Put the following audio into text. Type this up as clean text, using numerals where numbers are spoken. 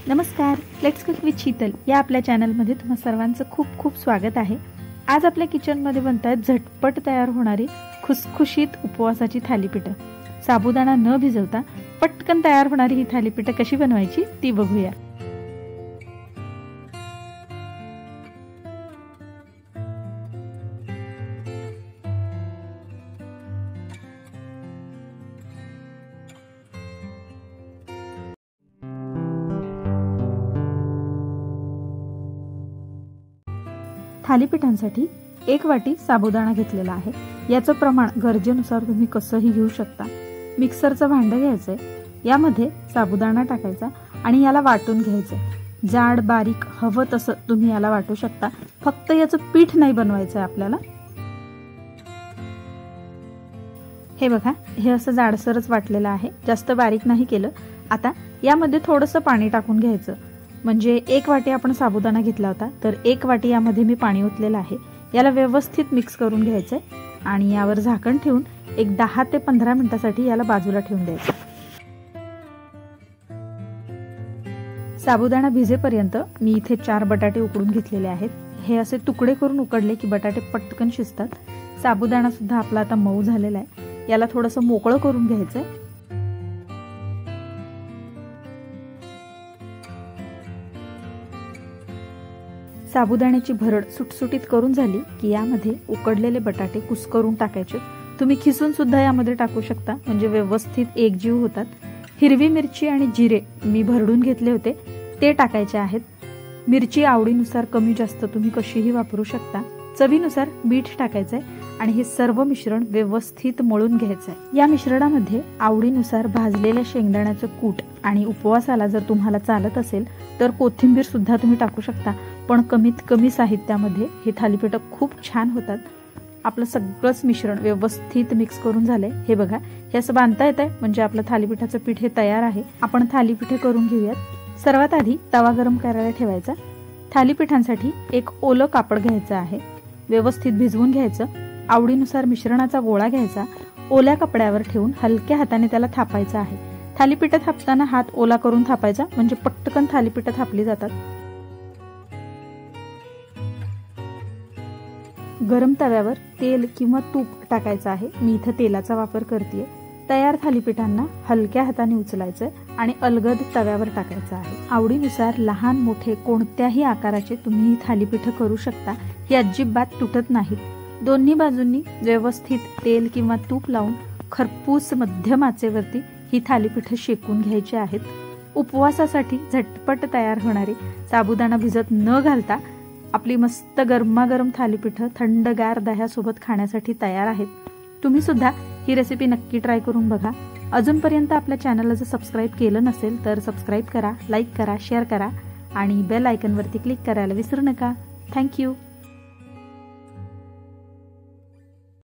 नमस्कार, let's cook with Sheetal या आपल्या चॅनलमध्ये तुम्हा सर्वांचं खूप खूप स्वागत आहे। आज आपल्या किचनमध्ये बनतायत झटपट तयार होणारी खुसखुशीत उपवासाची थालीपीठ। साबुदाणा न भिजवता पटकन तयार होणारी ही थालीपीठ कशी बनवायची ती बघूया। थालीपीठांसाठी 1 वाटी साबुदाणा घेतलेला आहे। याचं प्रमाण गरजेनुसार तुम्ही कसंही घेऊ शकता। मिक्सरचं भांडं घ्यायचंय, यामध्ये साबुदाणा टाकायचा आणि याला वाटून घ्यायचं। जाड बारीक हवं तसं तुम्ही याला वाटू शकता, फक्त याचं पीठ नाही बनवायचंय आपल्याला। हे बघा, हे असं जाडसरच वाटलेलं आहे, जास्त बारीक नाही केलं। आता यामध्ये थोडंसं पाणी टाकून घ्यायचं, म्हणजे 1 वाटी आपण साबुदाणा घेतला होता तर 1 वाटी यामध्ये मी पाणी ओतलेलं आहे। याला व्यवस्थित मिक्स करून घ्यायचंय आणि यावर झाकण ठेवून एक 10 ते 15 मिनिटांसाठी याला बाजूला ठेवून द्यायचं। साबुदाणा भिजेपर्यंत मी इथे 4 बटाटे उकडून घेतलेले आहेत। हे असे तुकडे करून उकडले की बटाटे पटकन शिजतात। साबुदाणा सुद्धा आपला आता मऊ झालेला आहे, याला थोडंसं मोकळं करून घ्यायचंय। साबुदाण्याची भरड सुटसुटीत करून झाली की यामध्ये उकडलेले बटाटे कुस्करून टाकायचे। तुम्ही खिसून सुद्धा यामध्ये टाकू शकता, म्हणजे व्यवस्थित एकजीव होतात। हिरवी मिरची आणि जिरे मी भरडून घेतले होते ते टाकायचे आहेत। मिरची आवडीनुसार कमी जास्त तुम्ही कशीही वापरू शकता। चवीनुसार मीठ टाकायचंय आणि हे सर्व मिश्रण व्यवस्थित मळून घ्यायचंय। या मिश्रणामध्ये आवडीनुसार भाजलेल्या शेंगदाण्याचं कूट आणि उपवासाला जर तुम्हाला चालत असेल तर कोथिंबीर सुद्धा तुम्ही टाकू शकता, पण कमीत कमी साहित्यामध्ये हे थालीपीठ खूप छान होतात। आपलं सगळंच मिश्रण व्यवस्थित मिक्स करून झालंय। हे बघा, हे असं बांधता येतंय, म्हणजे आपलं थालीपीठाचं पीठ हे तयार आहे। आपण थालीपीठ करून घेऊयात। सर्वात आधी तवा गरम करायला ठेवायचा। थालीपीठांसाठी एक ओलं कापड घ्यायचं आहे, व्यवस्थित भिजवून घ्यायचं। आवडीनुसार मिश्रणाचा गोळा घ्यायचा, ओल्या कपड्यावर ठेवून हलक्या हाताने त्याला थापायचं आहे। थालीपीठ थापताना हात ओला करून थापायचा, म्हणजे पटकन थालीपीठ थापली जातात। गरम तव्यावर तेल किंवा तूप टाकायचं आहे, मी इथे तेलाचा वापर करतेय। तयार थालीपीठांना हलक्या हाताने उचलायचं आणि अलगद तव्यावर टाकायचं आहे। आवडीनुसार लहान मोठे कोणत्याही आकाराचे तुम्ही ही थालीपीठ करू शकता, ही अजिबात तुटत नाहीत। दोन्ही बाजूंनी व्यवस्थित तेल किंवा तूप लावून खरपूस मध्यम आचेवरती ही थालीपीठ शेकून घ्यायची आहेत। उपवासासाठी झटपट तयार होणारी साबुदाणा भिजत न घालता आपली मस्त गरमागरम थालीपीठ थंडगार दह्यासोबत खाण्यासाठी तयार आहेत। तुम्ही सुद्धा ही रेसिपी नक्की ट्राय करून बघा। अजूनपर्यंत आपल्या चॅनलला जर सबस्क्राईब केलं नसेल तर सबस्क्राईब करा, लाईक करा, शेअर करा आणि बेल आयकॉनवरती क्लिक करायला विसरू नका। थँक्यू।